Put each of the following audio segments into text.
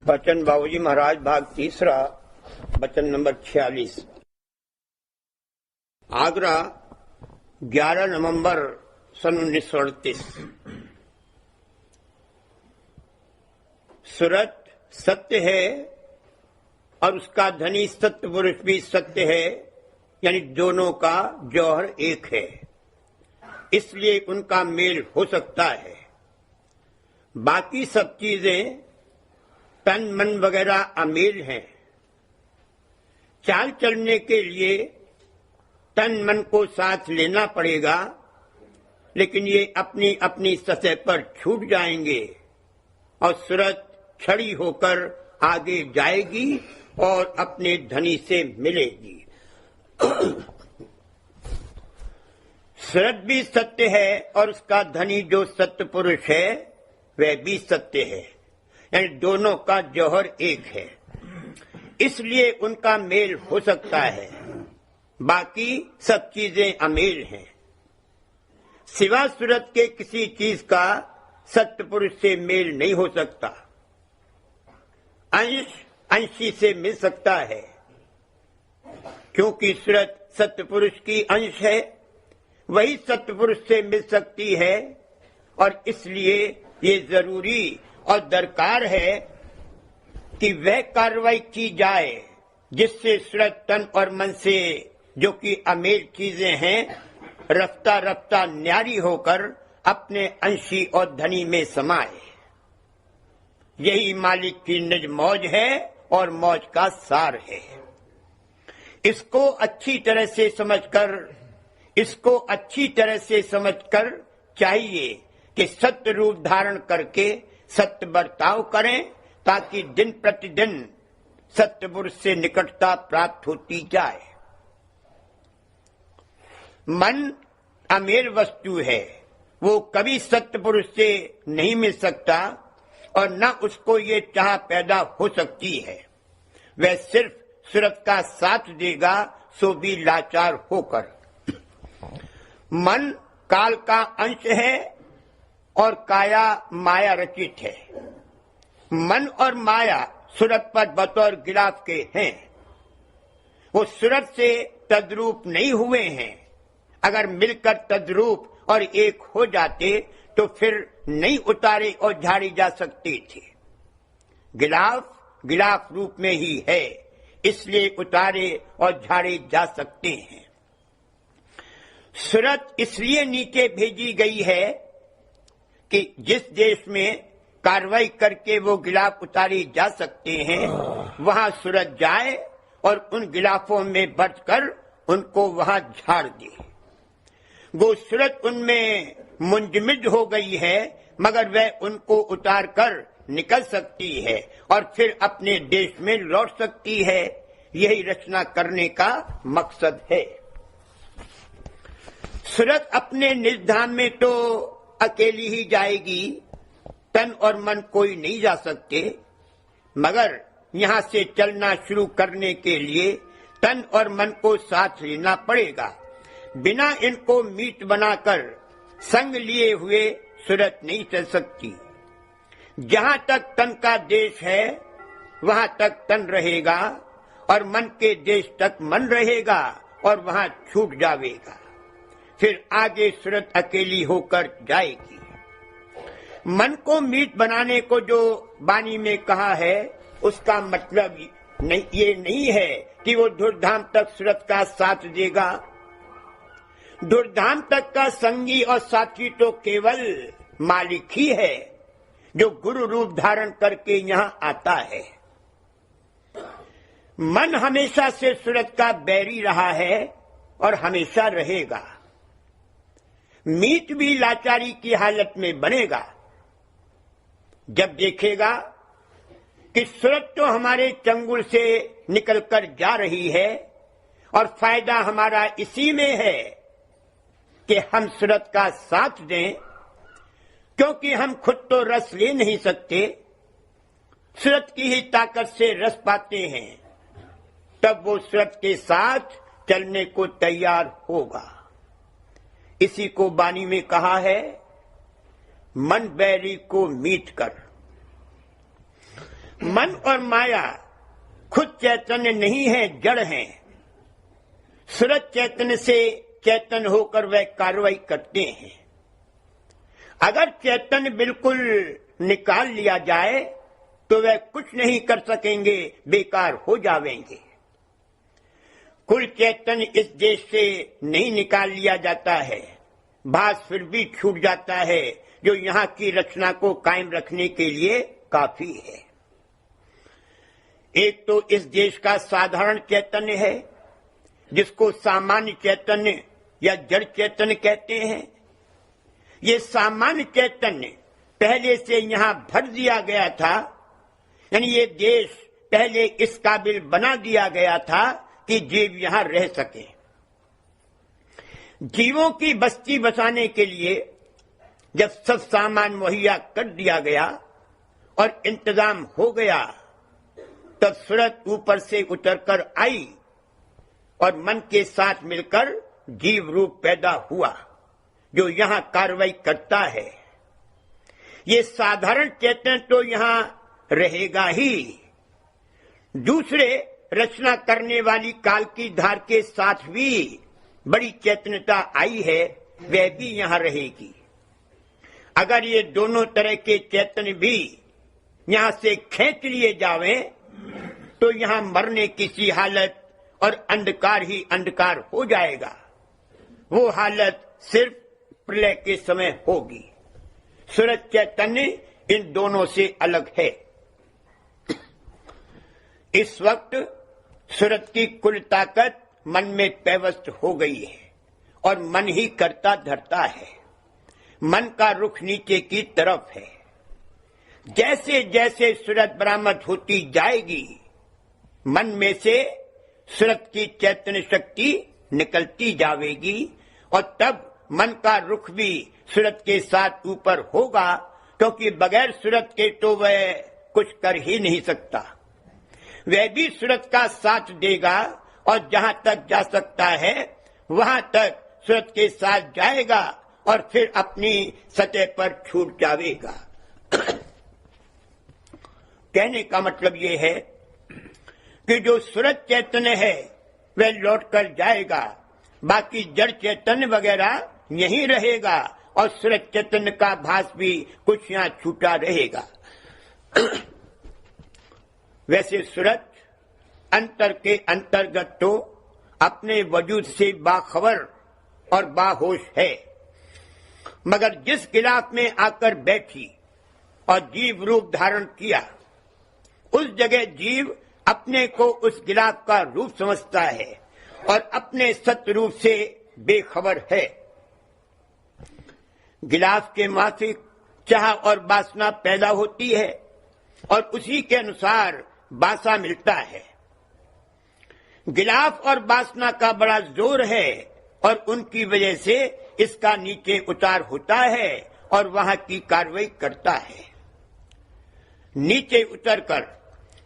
वचन बाबूजी महाराज भाग तीसरा वचन नंबर 46। आगरा 11 नवंबर सन 1938। सूरत सत्य है और उसका धनी सत्य पुरुष भी सत्य है, यानी दोनों का जौहर एक है, इसलिए उनका मेल हो सकता है। बाकी सब चीजें तन मन वगैरह अमेल हैं। चाल चलने के लिए तन मन को साथ लेना पड़ेगा, लेकिन ये अपनी अपनी सतह पर छूट जाएंगे और सूरत छड़ी होकर आगे जाएगी और अपने धनी से मिलेगी। सूरत भी सत्य है और उसका धनी जो सत्य पुरुष है वह भी सत्य है, यानी दोनों का जौहर एक है, इसलिए उनका मेल हो सकता है। बाकी सब चीजें अमेल हैं। सिवा सूरत के किसी चीज का सत्य पुरुष से मेल नहीं हो सकता। अंश अंशी से मिल सकता है, क्योंकि सूरत सत्य पुरुष की अंश है, वही सत्य पुरुष से मिल सकती है, और इसलिए ये जरूरी और दरकार है कि वह कार्रवाई की जाए जिससे सूरत तन और मन से, जो कि अमेल चीजें हैं, रफ्ता रफ्ता न्यारी होकर अपने अंशी और धनी में समाए। यही मालिक की निज मौज है और मौज का सार है। इसको अच्छी तरह से समझकर चाहिए कि सत्य रूप धारण करके सत्य बर्ताव करें, ताकि दिन प्रतिदिन सत्य पुरुष से निकटता प्राप्त होती जाए। मन अमेल वस्तु है, वो कभी सत्य पुरुष से नहीं मिल सकता और न उसको ये चाह पैदा हो सकती है। वह सिर्फ सूरत का साथ देगा, सो भी लाचार होकर। मन काल का अंश है और काया माया रचित है। मन और माया सूरत पर बतौर गिलाफ के हैं। वो सूरत से तद्रूप नहीं हुए हैं। अगर मिलकर तद्रूप और एक हो जाते तो फिर नहीं उतारे और झाड़ी जा सकती थी। गिलाफ रूप में ही है, इसलिए उतारे और झाड़े जा सकते हैं। सूरत इसलिए नीचे भेजी गई है कि जिस देश में कार्रवाई करके वो गिलाफ उतारे जा सकते हैं, वहां सूरत जाए और उन गिलाफों में बरतकर उनको वहां झाड़ दे। वो सूरत उनमें मुंजमिद हो गई है, मगर वह उनको उतार कर निकल सकती है और फिर अपने देश में लौट सकती है। यही रचना करने का मकसद है। सूरत अपने निज धाम में तो अकेली ही जाएगी, तन और मन कोई नहीं जा सकते, मगर यहाँ से चलना शुरू करने के लिए तन और मन को साथ लेना पड़ेगा। बिना इनको मीट बनाकर संग लिए हुए सूरत नहीं चल सकती। जहाँ तक तन का देश है वहाँ तक तन रहेगा और मन के देश तक मन रहेगा और वहाँ छूट जाएगा। फिर आगे सूरत अकेली होकर जाएगी। मन को मीट बनाने को जो बानी में कहा है, उसका मतलब ये नहीं है कि वो धुरधाम तक सूरत का साथ देगा। धुरधाम तक का संगी और साथी तो केवल मालिक ही है, जो गुरु रूप धारण करके यहाँ आता है। मन हमेशा से सूरत का बैरी रहा है और हमेशा रहेगा। मीट भी लाचारी की हालत में बनेगा, जब देखेगा कि सूरत तो हमारे चंगुल से निकलकर जा रही है और फायदा हमारा इसी में है कि हम सूरत का साथ दें, क्योंकि हम खुद तो रस ले नहीं सकते, सूरत की ही ताकत से रस पाते हैं। तब वो सूरत के साथ चलने को तैयार होगा। इसी को बानी में कहा है, मन बैरी को मीट कर। मन और माया खुद चैतन्य नहीं है, जड़ हैं। सूरज चैतन्य से चैतन्य होकर वह कार्रवाई करते हैं। अगर चैतन्य बिल्कुल निकाल लिया जाए तो वह कुछ नहीं कर सकेंगे, बेकार हो जाएंगे। कुल चैतन्य इस देश से नहीं निकाल लिया जाता है, भास फिर भी छूट जाता है, जो यहाँ की रचना को कायम रखने के लिए काफी है। एक तो इस देश का साधारण चैतन्य है, जिसको सामान्य चैतन्य या जड़ चैतन्य कहते हैं। ये सामान्य चैतन्य पहले से यहाँ भर दिया गया था, यानी ये देश पहले इस काबिल बना दिया गया था कि जीव यहाँ रह सके। जीवों की बस्ती बसाने के लिए जब सब सामान मुहैया कर दिया गया और इंतजाम हो गया, तब सूरत ऊपर से उतरकर आई और मन के साथ मिलकर जीव रूप पैदा हुआ, जो यहाँ कार्रवाई करता है। ये साधारण चैतन्य तो यहाँ रहेगा ही, दूसरे रचना करने वाली काल की धार के साथ भी बड़ी चैतन्यता आई है, वह भी यहाँ रहेगी। अगर ये दोनों तरह के चैतन्य भी यहाँ से खींच लिए जावे तो यहाँ मरने की सी हालत और अंधकार ही अंधकार हो जाएगा। वो हालत सिर्फ प्रलय के समय होगी। सूरज चैतन्य इन दोनों से अलग है। इस वक्त सूरज की कुल ताकत मन में पैवस्त हो गई है और मन ही करता धरता है। मन का रुख नीचे की तरफ है। जैसे जैसे सूरज बरामद होती जाएगी, मन में से सूरज की चैतन्य शक्ति निकलती जाएगी और तब मन का रुख भी सूरज के साथ ऊपर होगा, क्योंकि बगैर सूरज के तो वह कुछ कर ही नहीं सकता। वह भी सूरज का साथ देगा और जहां तक जा सकता है वहां तक सूरज के साथ जाएगा और फिर अपनी सतह पर छूट जाएगा। कहने का मतलब यह है कि जो सूरज चैतन्य है वह लौट कर जाएगा, बाकी जड़ चैतन्य वगैरह यहीं रहेगा और सूरज चैतन्य का भास भी कुछ यहाँ छूटा रहेगा। वैसे सूरज अंतर के अंतर्गत तो अपने वजूद से बाखबर और बाहोश है, मगर जिस गिलाफ में आकर बैठी और जीव रूप धारण किया, उस जगह जीव अपने को उस गिलाफ का रूप समझता है और अपने सत्य रूप से बेखबर है। गिलाफ के माफिक चाह और वासना पैदा होती है और उसी के अनुसार बासा मिलता है। गिलाफ और वासना का बड़ा जोर है और उनकी वजह से इसका नीचे उतार होता है और वहां की कार्रवाई करता है। नीचे उतरकर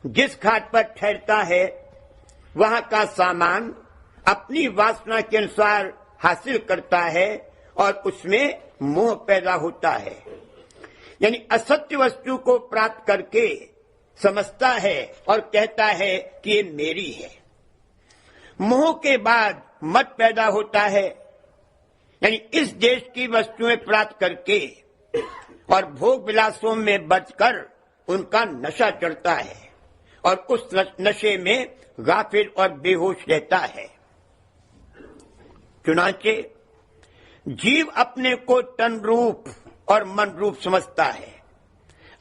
जिस घाट पर ठहरता है वहां का सामान अपनी वासना के अनुसार हासिल करता है और उसमें मोह पैदा होता है, यानी असत्य वस्तु को प्राप्त करके समझता है और कहता है कि ये मेरी है। मोह के बाद मत पैदा होता है, यानी इस देश की वस्तुएं प्राप्त करके और भोग विलासों में बचकर उनका नशा चढ़ता है और उस नशे में गाफिल और बेहोश रहता है। चुनाचे जीव अपने को तन रूप और मन रूप समझता है।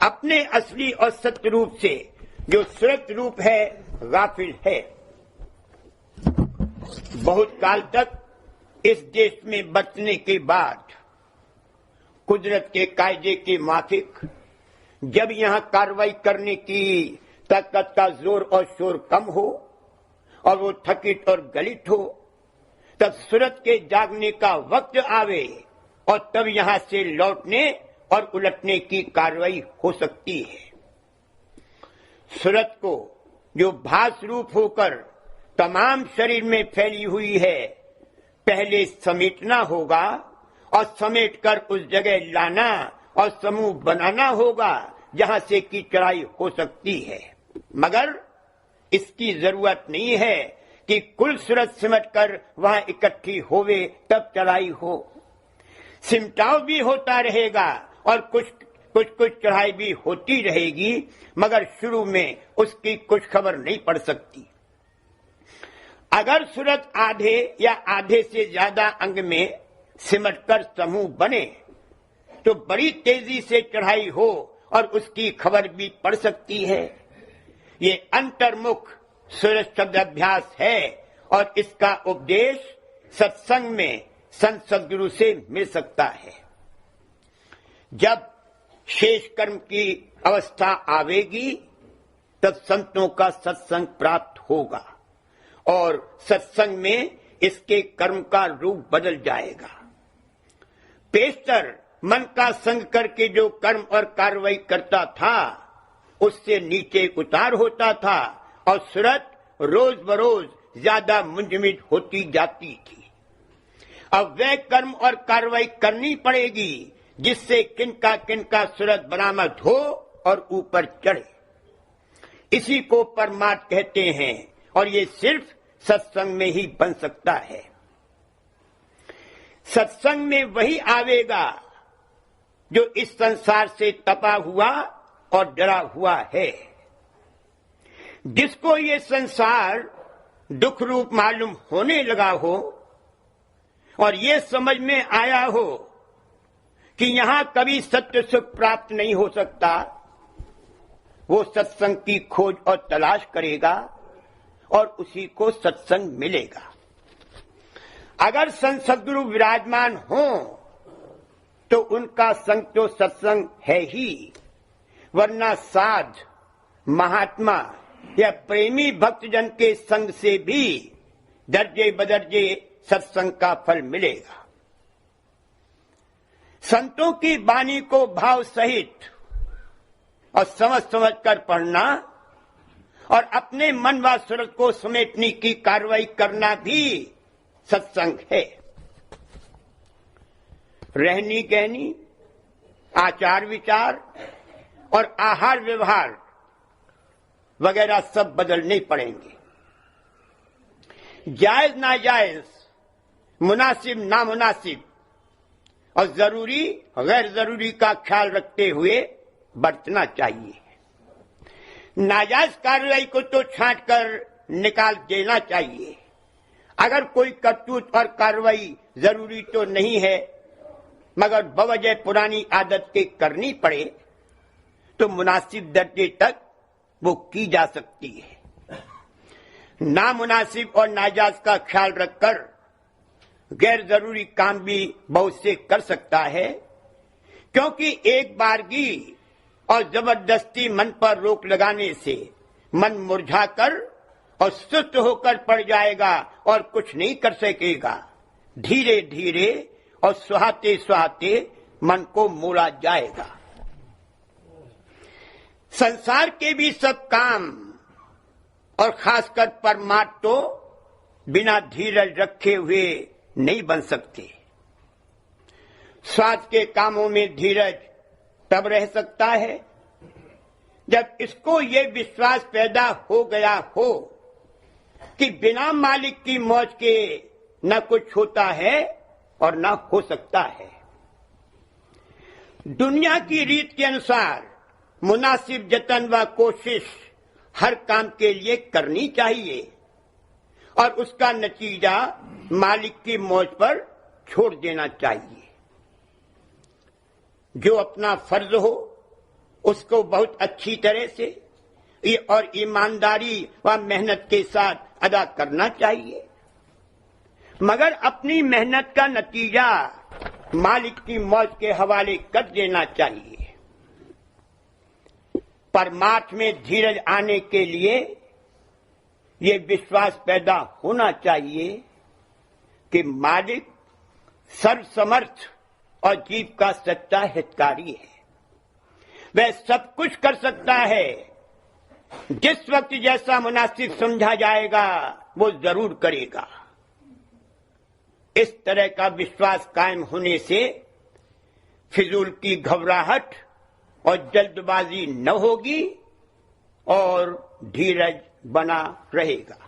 अपने असली और सत्य रूप से जो सूरत रूप है गाफिल है। बहुत काल तक इस देश में बचने के बाद कुदरत के कायदे के माफिक जब यहाँ कार्रवाई करने की ताकत का जोर और शोर कम हो और वो थकित और गलित हो, तब सूरत के जागने का वक्त आवे और तब यहाँ से लौटने और उलटने की कार्रवाई हो सकती है। सूरत को जो भास रूप होकर तमाम शरीर में फैली हुई है, पहले समेटना होगा और समेटकर उस जगह लाना और समूह बनाना होगा जहां से की चढ़ाई हो सकती है। मगर इसकी जरूरत नहीं है कि कुल सूरत सिमट कर वहां इकट्ठी होवे तब चढ़ाई हो। सिमटाव भी होता रहेगा और कुछ चढ़ाई भी होती रहेगी, मगर शुरू में उसकी कुछ खबर नहीं पड़ सकती। अगर सूरत आधे या आधे से ज्यादा अंग में सिमटकर समूह बने तो बड़ी तेजी से चढ़ाई हो और उसकी खबर भी पड़ सकती है। ये अंतर्मुख सूरत शब्द अभ्यास है और इसका उपदेश सत्संग में संत सद्गुरु से मिल सकता है। जब शेष कर्म की अवस्था आवेगी तब संतों का सत्संग प्राप्त होगा और सत्संग में इसके कर्म का रूप बदल जाएगा। पेशतर मन का संग करके जो कर्म और कार्रवाई करता था उससे नीचे उतार होता था और सूरत रोज बरोज ज्यादा मुंजमिद होती जाती थी। अब वह कर्म और कार्रवाई करनी पड़ेगी जिससे किनका सूरत बरामद हो और ऊपर चढ़े। इसी को परमार्थ कहते हैं और ये सिर्फ सत्संग में ही बन सकता है। सत्संग में वही आवेगा जो इस संसार से तपा हुआ और डरा हुआ है। जिसको ये संसार दुख रूप मालूम होने लगा हो और ये समझ में आया हो कि यहां कभी सत्य सुख प्राप्त नहीं हो सकता, वो सत्संग की खोज और तलाश करेगा और उसी को सत्संग मिलेगा। अगर संत सद्गुरु विराजमान हो तो उनका संग तो सत्संग है ही, वरना साध, महात्मा या प्रेमी भक्तजन के संग से भी दर्जे बदर्जे सत्संग का फल मिलेगा। संतों की वाणी को भाव सहित और समझ कर पढ़ना और अपने मन व सूरत को समेटने की कार्रवाई करना भी सत्संग है। रहनी कहनी, आचार विचार और आहार व्यवहार वगैरह सब बदलने पड़ेंगे। जायज नाजायज, मुनासिब नामुनासिब और जरूरी गैर जरूरी का ख्याल रखते हुए बरतना चाहिए। नाजायज कार्रवाई को तो छांट कर निकाल देना चाहिए। अगर कोई करतूत और कार्रवाई जरूरी तो नहीं है मगर बवजह पुरानी आदत के करनी पड़े तो मुनासिब दर्जे तक वो की जा सकती है। नामुनासिब और नाजायज का ख्याल रखकर गैर जरूरी काम भी बहुत से कर सकता है, क्योंकि एक बारगी और जबरदस्ती मन पर रोक लगाने से मन मुरझाकर और सुस्त होकर पड़ जाएगा और कुछ नहीं कर सकेगा। धीरे धीरे और सुहाते सुहाते मन को मोड़ा जाएगा। संसार के भी सब काम और खासकर परमार्थ तो बिना धीरज रखे हुए नहीं बन सकते। स्वार्थ के कामों में धीरज तब रह सकता है जब इसको ये विश्वास पैदा हो गया हो कि बिना मालिक की मौज के न कुछ होता है और न हो सकता है। दुनिया की रीत के अनुसार मुनासिब जतन व कोशिश हर काम के लिए करनी चाहिए और उसका नतीजा मालिक की मौज पर छोड़ देना चाहिए। जो अपना फर्ज हो उसको बहुत अच्छी तरह से और ईमानदारी व मेहनत के साथ अदा करना चाहिए, मगर अपनी मेहनत का नतीजा मालिक की मौज के हवाले कर देना चाहिए। परमार्थ में धीरज आने के लिए ये विश्वास पैदा होना चाहिए कि मालिक सर्वसमर्थ और जीव का सच्चा हितकारी है। वह सब कुछ कर सकता है। जिस वक्त जैसा मुनासिब समझा जाएगा वो जरूर करेगा। इस तरह का विश्वास कायम होने से फिजूल की घबराहट और जल्दबाजी न होगी और धीरज बना रहेगा।